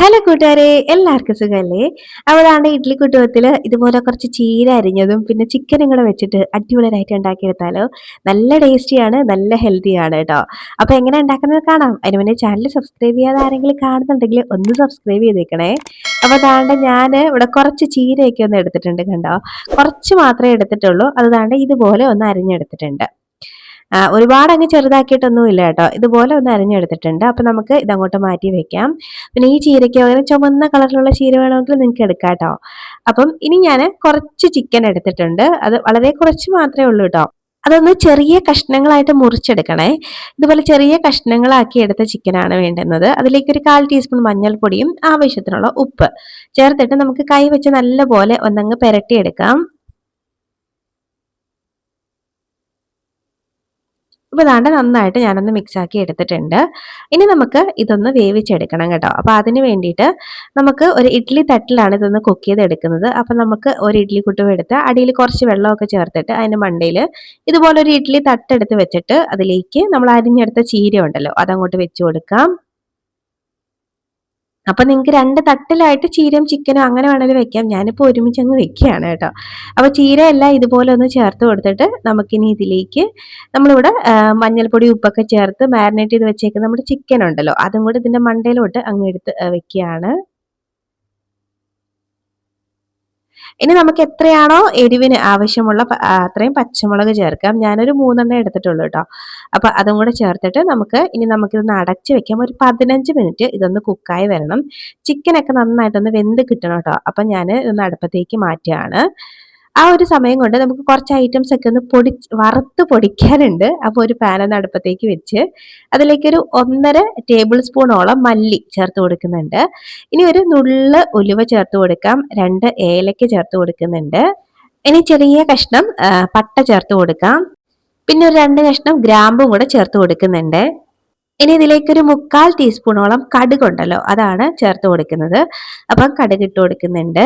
Hello കൂട്ടുകാരെ, എല്ലാവർക്കും സുഖല്ലേ? അവളാണ്ട് ഇഡ്ഡലി കുട്ടുവത്തില് ഇതുപോലെ കുറച്ച് ചീര അരിഞ്ഞതും പിന്നെ ചിക്കനും കൂടെ വെച്ചിട്ട് അടിപൊളിയായിട്ട് ഉണ്ടാക്കിയെടുത്താലോ. നല്ല ടേസ്റ്റിയാണ്, നല്ല ഹെൽത്തിയാണ് കേട്ടോ. അപ്പൊ എങ്ങനെ ഉണ്ടാക്കുന്നത് കാണാം. അതിന് മുന്നേ ചാനൽ സബ്സ്ക്രൈബ് ചെയ്യാതെ ആരെങ്കിലും കാണുന്നുണ്ടെങ്കിൽ ഒന്ന് സബ്സ്ക്രൈബ് ചെയ്തേക്കണേ. അപ്പൊ താണ്ട ഞാൻ ഇവിടെ കുറച്ച് ചീരയൊക്കെ ഒന്ന് എടുത്തിട്ടുണ്ട് കണ്ടോ. കുറച്ച് മാത്രമേ എടുത്തിട്ടുള്ളൂ. അത് താണ്ട ഇതുപോലെ ഒന്ന് അരിഞ്ഞെടുത്തിട്ടുണ്ട്. ഒരുപാട് അങ്ങ് ചെറുതാക്കിയിട്ടൊന്നും ഇല്ല കേട്ടോ. ഇതുപോലെ ഒന്ന് അരിഞ്ഞെടുത്തിട്ടുണ്ട്. അപ്പൊ നമുക്ക് ഇതങ്ങോട്ട് മാറ്റി വെക്കാം. പിന്നെ ഈ ചീരയ്ക്ക് പകരം ചുമന്ന കളറിലുള്ള ചീര വേണമെങ്കിൽ നിങ്ങൾക്ക് എടുക്കാം കേട്ടോ. അപ്പം ഇനി ഞാൻ കുറച്ച് ചിക്കൻ എടുത്തിട്ടുണ്ട്. അത് വളരെ കുറച്ച് മാത്രമേ ഉള്ളൂ കേട്ടോ. അതൊന്ന് ചെറിയ കഷ്ണങ്ങളായിട്ട് മുറിച്ചെടുക്കണേ. ഇതുപോലെ ചെറിയ കഷ്ണങ്ങളാക്കി എടുത്ത ചിക്കനാണ് വേണ്ടുന്നത്. അതിലേക്ക് ഒരു 1/4 ടീസ്പൂൺ മഞ്ഞൾപ്പൊടിയും ആവശ്യത്തിനുള്ള ഉപ്പ് ചേർത്തിട്ട് നമുക്ക് കൈ വെച്ച് നല്ലപോലെ ഒന്നങ്ങ് പുരട്ടിയെടുക്കാം. അപ്പൊ ദാണ്ട നന്നായിട്ട് ഞാനൊന്ന് മിക്സ് ആക്കി എടുത്തിട്ടുണ്ട്. ഇനി നമുക്ക് ഇതൊന്ന് വേവിച്ചെടുക്കണം കേട്ടോ. അപ്പൊ അതിന് വേണ്ടിയിട്ട് നമുക്ക് ഒരു ഇഡ്ഡലി തട്ടിലാണ് ഇതൊന്ന് കുക്ക് ചെയ്തെടുക്കുന്നത്. അപ്പൊ നമുക്ക് ഒരു ഇഡ്ഡലി കുട്ടും എടുത്ത് അടിയിൽ കുറച്ച് വെള്ളമൊക്കെ ചേർത്തിട്ട് അതിന്റെ മണ്ടയിൽ ഇതുപോലെ ഒരു ഇഡ്ഡലി തട്ടെടുത്ത് വെച്ചിട്ട് അതിലേക്ക് നമ്മൾ അരിഞ്ഞെടുത്ത ചീര ഉണ്ടല്ലോ അതങ്ങോട്ട് വെച്ച് കൊടുക്കാം. അപ്പൊ നിങ്ങൾക്ക് 2 തട്ടിലായിട്ട് ചീരയും ചിക്കനും അങ്ങനെ വേണമെങ്കിലും വെക്കാം. ഞാനിപ്പോ ഒരുമിച്ച് അങ്ങ് വെക്കുകയാണ് കേട്ടോ. അപ്പൊ ചീരയെല്ലാം ഇതുപോലെ ഒന്ന് ചേർത്ത് കൊടുത്തിട്ട് നമുക്കിനി ഇതിലേക്ക് നമ്മളിവിടെ മഞ്ഞൾപ്പൊടി ഉപ്പൊക്കെ ചേർത്ത് മാരിനേറ്റ് ചെയ്ത് വെച്ചേക്കുന്ന നമ്മുടെ ചിക്കൻ ഉണ്ടല്ലോ അതും കൂടി ഇതിന്റെ മണ്ടയിലോട്ട് അങ്ങ് എടുത്ത് വെക്കുകയാണ്. ഇനി നമുക്ക് എത്രയാണോ എരിവിന് ആവശ്യമുള്ള അത്രയും പച്ചമുളക് ചേർക്കാം. ഞാനൊരു 3 എടുത്തിട്ടുള്ളൂ കേട്ടോ. അപ്പൊ അതും കൂടെ ചേർത്തിട്ട് നമുക്കിതൊന്ന് അടച്ച് വെക്കാം. ഒരു 15 മിനിറ്റ് ഇതൊന്ന് കുക്കായി വരണം. ചിക്കനൊക്കെ നന്നായിട്ടൊന്ന് വെന്ത് കിട്ടണം കേട്ടോ. അപ്പൊ ഞാൻ ഒന്ന് അടുപ്പത്തേക്ക് മാറ്റുകയാണ്. ആ ഒരു സമയം കൊണ്ട് നമുക്ക് കുറച്ച് ഐറ്റംസ് ഒക്കെ ഒന്ന് വറുത്ത് പൊടിക്കാനുണ്ട്. അപ്പോൾ ഒരു പാൻ ഒന്ന് അടുപ്പത്തേക്ക് വെച്ച് അതിലേക്കൊരു 1.5 ടേബിൾ സ്പൂണോളം മല്ലി ചേർത്ത് കൊടുക്കുന്നുണ്ട്. ഇനി ഒരു നുള്ള് ഉലുവ ചേർത്ത് കൊടുക്കാം. 2 ഏലക്ക ചേർത്ത് കൊടുക്കുന്നുണ്ട്. ഇനി ചെറിയ കഷ്ണം പട്ട ചേർത്ത് കൊടുക്കാം. പിന്നെ ഒരു 2 കഷ്ണം ഗ്രാമ്പും കൂടെ ചേർത്ത് കൊടുക്കുന്നുണ്ട്. ഇനി ഇതിലേക്കൊരു 1/4 ടീസ്പൂണോളം കടുകുണ്ടല്ലോ അതാണ് ചേർത്ത് കൊടുക്കുന്നത്. അപ്പം കടുക് ഇട്ട് കൊടുക്കുന്നുണ്ട്.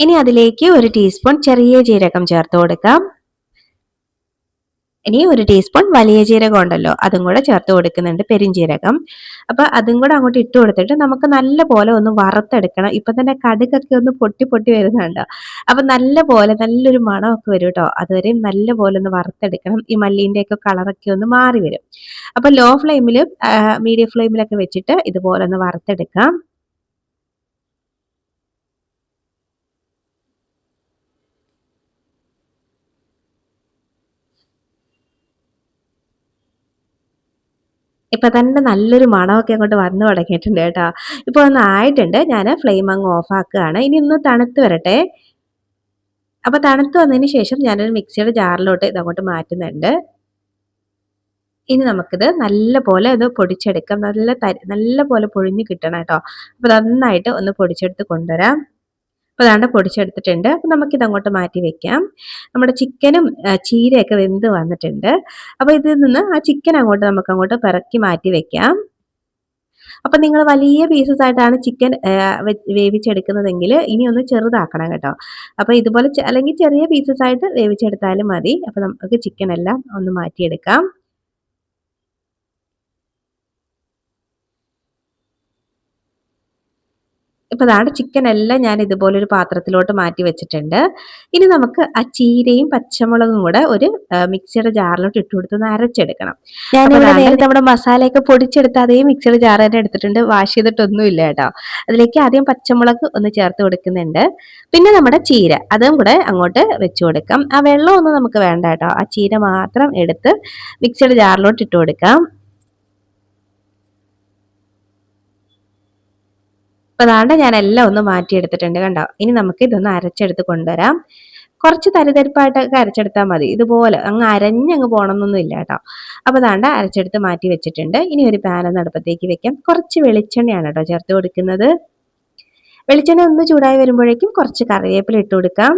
ഇനി അതിലേക്ക് ഒരു ടീസ്പൂൺ ചെറിയ ജീരകം ചേർത്ത് കൊടുക്കാം. ഇനി ഒരു ടീസ്പൂൺ വലിയ ജീരകം ഉണ്ടല്ലോ അതും കൂടെ ചേർത്ത് കൊടുക്കുന്നുണ്ട്, പെരിഞ്ജീരകം. അപ്പൊ അതും കൂടെ അങ്ങോട്ട് ഇട്ട് കൊടുത്തിട്ട് നമുക്ക് നല്ല പോലെ ഒന്ന് വറുത്തെടുക്കണം. ഇപ്പൊ തന്നെ കടുകൊക്കെ ഒന്ന് പൊട്ടി പൊട്ടി വരുന്നുണ്ട്. അപ്പൊ നല്ല പോലെ നല്ലൊരു മണമൊക്കെ വരും കേട്ടോ. അതുവരെയും നല്ല പോലെ ഒന്ന് വറുത്തെടുക്കണം. ഈ മല്ലീന്റെ ഒക്കെ കളറൊക്കെ ഒന്ന് മാറി വരും. അപ്പൊ ലോ ഫ്ലെയിമിലും മീഡിയം ഫ്ലെയിമിലൊക്കെ വെച്ചിട്ട് ഇതുപോലെ ഒന്ന് വറുത്തെടുക്കാം. ഇപ്പൊ തന്നെ നല്ലൊരു മണമൊക്കെ അങ്ങോട്ട് വന്നു തുടങ്ങിയിട്ടുണ്ട് കേട്ടോ. ഇപ്പൊ ഒന്ന് ആയിട്ടുണ്ട്. ഞാൻ ഫ്ലെയിം അങ്ങ് ഓഫ് ആക്കുകയാണ്. ഇനി ഒന്ന് തണുത്ത് വരട്ടെ. അപ്പൊ തണുത്ത് വന്നതിന് ശേഷം ഞാനൊരു മിക്സിയുടെ ജാറിലോട്ട് ഇതങ്ങോട്ട് മാറ്റുന്നുണ്ട്. ഇനി നമുക്കിത് നല്ല പോലെ ഇത് പൊടിച്ചെടുക്കാം. നല്ല പോലെ പൊഴിഞ്ഞ് കിട്ടണം കേട്ടോ. അപ്പൊ നന്നായിട്ട് ഒന്ന് പൊടിച്ചെടുത്ത് കൊണ്ടുവരാം. അപ്പൊ ദാണ്ട പൊടിച്ചെടുത്തിട്ടുണ്ട്. അപ്പൊ നമുക്കിത് അങ്ങോട്ട് മാറ്റി വെക്കാം. നമ്മുടെ ചിക്കനും ചീരയൊക്കെ വെന്ത് വന്നിട്ടുണ്ട്. അപ്പൊ ഇതിൽ നിന്ന് ആ ചിക്കൻ നമുക്ക് അങ്ങോട്ട് പിറക്കി മാറ്റി വെക്കാം. അപ്പൊ നിങ്ങൾ വലിയ പീസസ് ആയിട്ടാണ് ചിക്കൻ വേവിച്ചെടുക്കുന്നതെങ്കിൽ ഇനി ഒന്ന് ചെറുതാക്കണം കേട്ടോ. അപ്പൊ ഇതുപോലെ അല്ലെങ്കിൽ ചെറിയ പീസസ് ആയിട്ട് വേവിച്ചെടുത്താലും മതി. അപ്പൊ നമുക്ക് ചിക്കൻ എല്ലാം ഒന്ന് മാറ്റിയെടുക്കാം. ഇപ്പൊ ദാണ്ട് ചിക്കൻ എല്ലാം ഞാൻ ഇതുപോലെ ഒരു പാത്രത്തിലോട്ട് മാറ്റി വെച്ചിട്ടുണ്ട്. ഇനി നമുക്ക് ആ ചീരയും പച്ചമുളകും കൂടെ ഒരു മിക്സിയുടെ ജാറിലോട്ട് ഇട്ട് കൊടുത്ത് അരച്ചെടുക്കണം. ഞാനിവിടെ നേരത്തെ നമ്മുടെ മസാലയൊക്കെ പൊടിച്ചെടുത്ത് അതേ മിക്സിയുടെ ജാർ തന്നെ എടുത്തിട്ടുണ്ട്. വാഷ് ചെയ്തിട്ടൊന്നും ഇല്ല കേട്ടോ. അതിലേക്ക് ആദ്യം പച്ചമുളക് ഒന്ന് ചേർത്ത് കൊടുക്കുന്നുണ്ട്. പിന്നെ നമ്മുടെ ചീര അതും കൂടെ അങ്ങോട്ട് വെച്ച് കൊടുക്കാം. ആ വെള്ളമൊന്നും നമുക്ക് വേണ്ട കേട്ടോ. ആ ചീര മാത്രം എടുത്ത് മിക്സിയുടെ ജാറിലോട്ട് ഇട്ട് കൊടുക്കാം. അപ്പൊ അതാണ്ട് ഞാൻ എല്ലാം ഒന്ന് മാറ്റിയെടുത്തിട്ടുണ്ട് കണ്ടോ. ഇനി നമുക്ക് ഇതൊന്ന് അരച്ചെടുത്ത് കൊണ്ടുവരാം. കുറച്ച് തരിതരിപ്പായിട്ടൊക്കെ അരച്ചെടുത്താൽ മതി. ഇതുപോലെ അങ്ങ് അരഞ്ഞങ്ങ് പോകണമെന്നൊന്നും ഇല്ല കേട്ടോ. അപ്പൊ അതാണ്ട് അരച്ചെടുത്ത് മാറ്റി വെച്ചിട്ടുണ്ട്. ഇനി ഒരു പാൻ ഒന്ന് അടുപ്പത്തേക്ക് വെക്കാം. കുറച്ച് വെളിച്ചെണ്ണയാണ് കേട്ടോ ചേർത്ത് കൊടുക്കുന്നത്. വെളിച്ചെണ്ണ ഒന്ന് ചൂടായി വരുമ്പോഴേക്കും കുറച്ച് കറിവേപ്പില ഇട്ട് കൊടുക്കാം.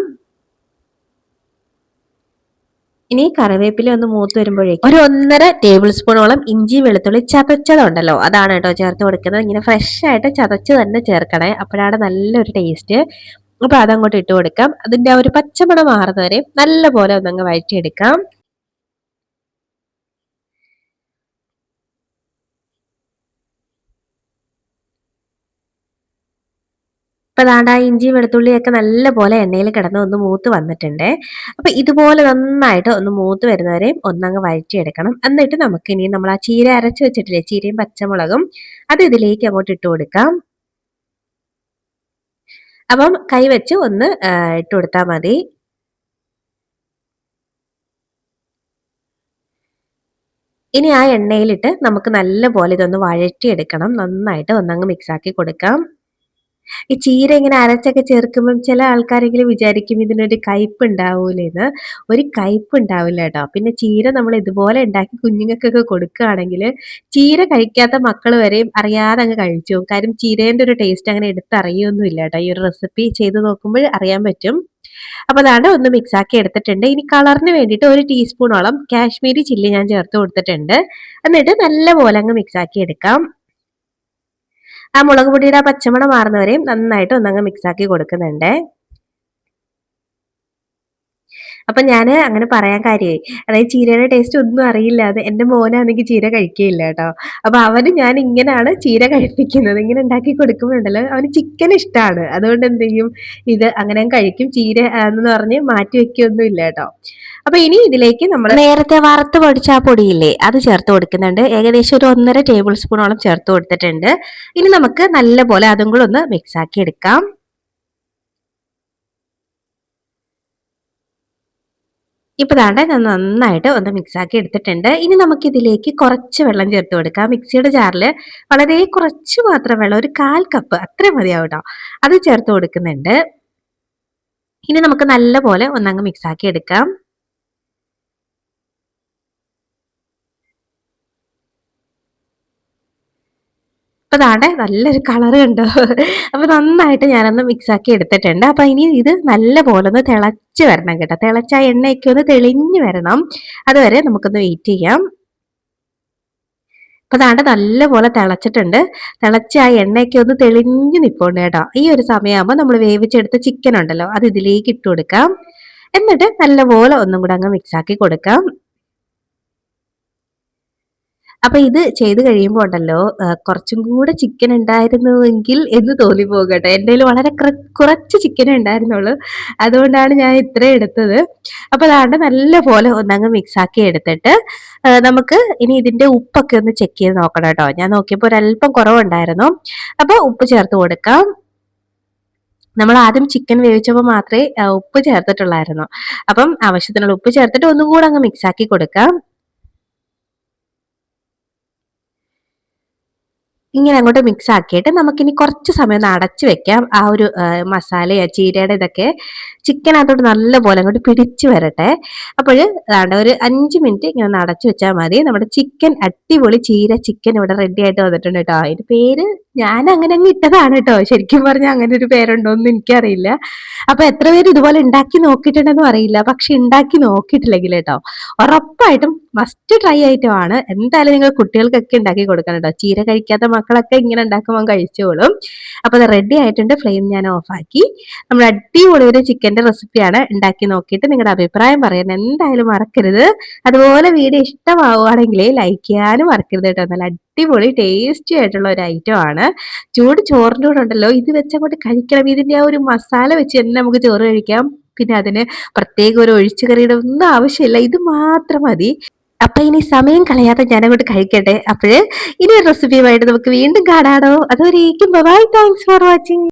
ഇനി കറിവേപ്പില ഒന്ന് മൂത്ത് വരുമ്പോഴേക്കും ഒരു 1.5 ടേബിൾ സ്പൂണോളം ഇഞ്ചി വെളുത്തുള്ളി ചതച്ചതുണ്ടല്ലോ അതാണ് കേട്ടോ ചേർത്ത് കൊടുക്കുന്നത്. ഇങ്ങനെ ഫ്രഷ് ആയിട്ട് ചതച്ച് തന്നെ ചേർക്കണേ, അപ്പോഴാണ് നല്ലൊരു ടേസ്റ്റ്. അപ്പൊ അതങ്ങോട്ട് ഇട്ട് കൊടുക്കാം. അതിന്റെ ആ ഒരു പച്ചമണം മാറുന്നവരെ നല്ല പോലെ ഒന്നങ്ങ് വഴറ്റിയെടുക്കാം. ഇപ്പൊ ദാണ്ട് ആ ഇഞ്ചി വെളുത്തുള്ളിയൊക്കെ നല്ലപോലെ എണ്ണയിൽ കിടന്ന് ഒന്ന് മൂത്ത് വന്നിട്ടുണ്ട്. അപ്പൊ ഇതുപോലെ നന്നായിട്ട് ഒന്ന് മൂത്ത് വരുന്നവരെയും ഒന്നങ്ങ് വഴറ്റിയെടുക്കണം. എന്നിട്ട് നമുക്ക് ഇനി നമ്മൾ ആ ചീര അരച്ച് വെച്ചിട്ടില്ലേ, ചീരയും പച്ചമുളകും, അത് ഇതിലേക്ക് അങ്ങോട്ട് ഇട്ട് കൊടുക്കാം. അപ്പം കൈ വെച്ച് ഒന്ന് ഇട്ട് കൊടുത്താൽ മതി. ഇനി ആ എണ്ണയിലിട്ട് നമുക്ക് നല്ലപോലെ ഇതൊന്ന് വഴറ്റിയെടുക്കണം. നന്നായിട്ട് ഒന്നങ്ങ് മിക്സാക്കി കൊടുക്കാം. ഈ ചീര ഇങ്ങനെ അരച്ചൊക്കെ ചേർക്കുമ്പം ചില ആൾക്കാരെങ്കിലും വിചാരിക്കും ഇതിനൊരു കയ്പ്പ് ഉണ്ടാവൂലേന്ന്. ഒരു കയ്പ്പ് ഉണ്ടാവില്ല കേട്ടോ. പിന്നെ ചീര നമ്മൾ ഇതുപോലെ ഉണ്ടാക്കി കുഞ്ഞുങ്ങൾക്കൊക്കെ കൊടുക്കുകയാണെങ്കിൽ ചീര കഴിക്കാത്ത മക്കൾ വരെയും അറിയാതെ അങ്ങ് കഴിച്ചു പോകും. കാര്യം ചീരേന്റെ ഒരു ടേസ്റ്റ് അങ്ങനെ എടുത്തറിയൊന്നുമില്ല കേട്ടോ. ഈ ഒരു റെസിപ്പി ചെയ്ത് നോക്കുമ്പോൾ അറിയാൻ പറ്റും. അപ്പൊ അതാണ് ഒന്ന് മിക്സ് ആക്കി എടുത്തിട്ടുണ്ട്. ഇനി കളറിന് വേണ്ടിയിട്ട് ഒരു ടീസ്പൂണോളം കാശ്മീരി ചില്ലി ഞാൻ ചേർത്ത് കൊടുത്തിട്ടുണ്ട്. എന്നിട്ട് നല്ലപോലെ അങ്ങ് മിക്സ് ആക്കി എടുക്കാം. ആ മുളക് പൊടിയുടെ ആ പച്ചമണം മാറുന്നവരെയും നന്നായിട്ട് ഒന്നങ്ങ് മിക്സ് ആക്കി കൊടുക്കുന്നുണ്ട്. അപ്പൊ ഞാന് അങ്ങനെ പറയാൻ കാര്യമായി, അതായത് ചീരയുടെ ടേസ്റ്റ് ഒന്നും അറിയില്ലാതെ എന്റെ മോനാണെങ്കിൽ ചീര കഴിക്കുകയില്ല കേട്ടോ. അപ്പൊ അവന് ഞാൻ ഇങ്ങനെയാണ് ചീര കഴിപ്പിക്കുന്നത്. ഇങ്ങനെ ഉണ്ടാക്കി കൊടുക്കുമ്പോഴുണ്ടല്ലോ അവന് ചിക്കൻ ഇഷ്ടമാണ്. അതുകൊണ്ട് എന്ത് ചെയ്യും, ഇത് അങ്ങനെ കഴിക്കും. ചീര എന്ന് പറഞ്ഞ് മാറ്റി വെക്കുകയൊന്നും ഇല്ല കേട്ടോ. അപ്പൊ ഇനി ഇതിലേക്ക് നമ്മൾ നേരത്തെ വറുത്ത് പൊടിച്ച ആ പൊടിയില്ലേ, അത് ചേർത്ത് കൊടുക്കുന്നുണ്ട്. ഏകദേശം ഒരു 1.5 ടേബിൾ സ്പൂണോളം ചേർത്ത് കൊടുത്തിട്ടുണ്ട്. ഇനി നമുക്ക് നല്ലപോലെ അതും കൂടെ ഒന്ന് മിക്സ് ആക്കി എടുക്കാം. ഇപ്പൊ ദാണ്ടെ ഞാൻ നന്നായിട്ട് ഒന്ന് മിക്സ് ആക്കി എടുത്തിട്ടുണ്ട്. ഇനി നമുക്ക് ഇതിലേക്ക് കുറച്ച് വെള്ളം ചേർത്ത് കൊടുക്കാം. മിക്സിയുടെ ജാറിൽ വളരെ കുറച്ച് മാത്രം വെള്ളം, ഒരു 1/4 കപ്പ് അത്രയും മതിയാവും ട്ടോ. അത് ചേർത്ത് കൊടുക്കുന്നുണ്ട്. ഇനി നമുക്ക് നല്ലപോലെ ഒന്നങ്ങ് മിക്സ് ആക്കി എടുക്കാം. അപ്പൊ ദാണ്ടെ നല്ലൊരു കളറ് കണ്ടോ? അപ്പൊ നന്നായിട്ട് ഞാനൊന്ന് മിക്സ് ആക്കി എടുത്തിട്ടുണ്ട്. അപ്പൊ ഇനി ഇത് നല്ലപോലെ ഒന്ന് തിളച്ച് വരണം കേട്ടോ. തിളച്ച ആ എണ്ണയൊക്കെ ഒന്ന് തെളിഞ്ഞ് വരണം. അതുവരെ നമുക്കൊന്ന് വെയിറ്റ് ചെയ്യാം. അപ്പൊ ദാണ്ടെ നല്ലപോലെ തിളച്ചിട്ടുണ്ട്. തിളച്ച് ആ എണ്ണയൊക്കെ ഒന്ന് തെളിഞ്ഞ് നിൽപ്പുണ്ട് കേട്ടോ. ഈ ഒരു സമയമാകുമ്പോൾ നമ്മൾ വേവിച്ചെടുത്ത ചിക്കൻ ഉണ്ടല്ലോ, അത് ഇതിലേക്ക് ഇട്ട് കൊടുക്കാം. എന്നിട്ട് നല്ലപോലെ ഒന്നും കൂടെ അങ്ങ് മിക്സ് ആക്കി കൊടുക്കാം. അപ്പൊ ഇത് ചെയ്ത് കഴിയുമ്പോ ഉണ്ടല്ലോ, കുറച്ചും കൂടെ ചിക്കൻ ഉണ്ടായിരുന്നുവെങ്കിൽ എന്ന് തോന്നിപ്പോകും കേട്ടോ. എന്റേൽ വളരെ കുറച്ച് ചിക്കനേ ഉണ്ടായിരുന്നുള്ളൂ. അതുകൊണ്ടാണ് ഞാൻ ഇത്രയും എടുത്തത്. അപ്പൊ ദാണ്ടെ നല്ലപോലെ ഒന്നങ്ങ് മിക്സ് ആക്കി എടുത്തിട്ട് നമുക്ക് ഇനി ഇതിന്റെ ഉപ്പൊക്കെ ഒന്ന് ചെക്ക് ചെയ്ത് നോക്കണം കേട്ടോ. ഞാൻ നോക്കിയപ്പോൾ ഒരല്പം കുറവുണ്ടായിരുന്നു. അപ്പൊ ഉപ്പ് ചേർത്ത് കൊടുക്കാം. നമ്മൾ ആദ്യം ചിക്കൻ വേവിച്ചപ്പോൾ മാത്രമേ ഉപ്പ് ചേർത്തിട്ടുള്ളായിരുന്നു. അപ്പം ആവശ്യത്തിനുള്ള ഉപ്പ് ചേർത്തിട്ട് ഒന്നും കൂടെ അങ്ങ് മിക്സ് ആക്കി കൊടുക്കാം. ഇങ്ങനെ അങ്ങോട്ട് മിക്സ് ആക്കിയിട്ട് നമുക്കിനി കുറച്ച് സമയം ഒന്ന് അടച്ചു വെക്കാം. ആ ഒരു മസാലയോ ചീരയുടെ ഇതൊക്കെ ചിക്കനകത്തോട്ട് നല്ലപോലെ അങ്ങോട്ട് പിടിച്ചു വരട്ടെ. അപ്പോൾ ദാണ്ടെ ഒരു 5 മിനിറ്റ് ഇങ്ങനെ ഒന്ന് അടച്ചു വെച്ചാൽ മതി. നമ്മുടെ ചിക്കൻ, അടിപൊളി ചീര ചിക്കൻ ഇവിടെ റെഡി ആയിട്ട് വന്നിട്ടുണ്ട് കേട്ടോ. അതിന്റെ പേര് ഞാൻ അങ്ങനെ അങ്ങ് ഇട്ടതാണ് കേട്ടോ. ശരിക്കും പറഞ്ഞാൽ അങ്ങനെ ഒരു പേരുണ്ടോന്നും എനിക്കറിയില്ല. അപ്പൊ എത്ര പേര് ഇതുപോലെ ഉണ്ടാക്കി നോക്കിയിട്ടുണ്ടെന്നും അറിയില്ല. പക്ഷെ ഉണ്ടാക്കി നോക്കിയിട്ടില്ലെങ്കിൽ കേട്ടോ, ഉറപ്പായിട്ടും മസ്റ്റ് ട്രൈ ഐറ്റം ആണ്. എന്തായാലും നിങ്ങൾ കുട്ടികൾക്കൊക്കെ ഉണ്ടാക്കി കൊടുക്കണം കേട്ടോ. ചീര കഴിക്കാത്ത മക്കളൊക്കെ ഇങ്ങനെ ഉണ്ടാക്കുമ്പോൾ കഴിച്ചോളും. അപ്പൊ അത് റെഡി ആയിട്ടുണ്ട്. ഫ്ലെയിം ഞാൻ ഓഫ് ആക്കി. നമ്മുടെ അടിപൊളി ഒരു ചിക്കന്റെ റെസിപ്പിയാണ്. ഉണ്ടാക്കി നോക്കിയിട്ട് നിങ്ങളുടെ അഭിപ്രായം പറയാൻ എന്തായാലും മറക്കരുത്. അതുപോലെ വീഡിയോ ഇഷ്ടമാവുകയാണെങ്കിൽ ലൈക്ക് ചെയ്യാനും മറക്കരുത് കേട്ടോ. നല്ല അടിപൊളി ടേസ്റ്റി ആയിട്ടുള്ള ഒരു ഐറ്റം ആണ്. ചൂട് ചോറിൻ്റെ കൂടെ ഉണ്ടല്ലോ ഇത് വെച്ചങ്ങോട്ട് കഴിക്കണം. ഇതിന്റെ ആ ഒരു മസാല വെച്ച് തന്നെ നമുക്ക് ചോറ് കഴിക്കാം. പിന്നെ അതിന് പ്രത്യേക ഒരു ഒഴിച്ചുകറിയുടെ ഒന്നും ആവശ്യമില്ല. ഇത് മാത്രം മതി. അപ്പൊ ഇനി സമയം കളയാതെ ഞാനങ്ങോട്ട് കഴിക്കട്ടെ. അപ്പോഴ് ഇനി ഒരു റെസിപ്പിയുമായിട്ട് നമുക്ക് വീണ്ടും കാണാടോ. അതുവരേക്കും ബൈ. Thanks for watching.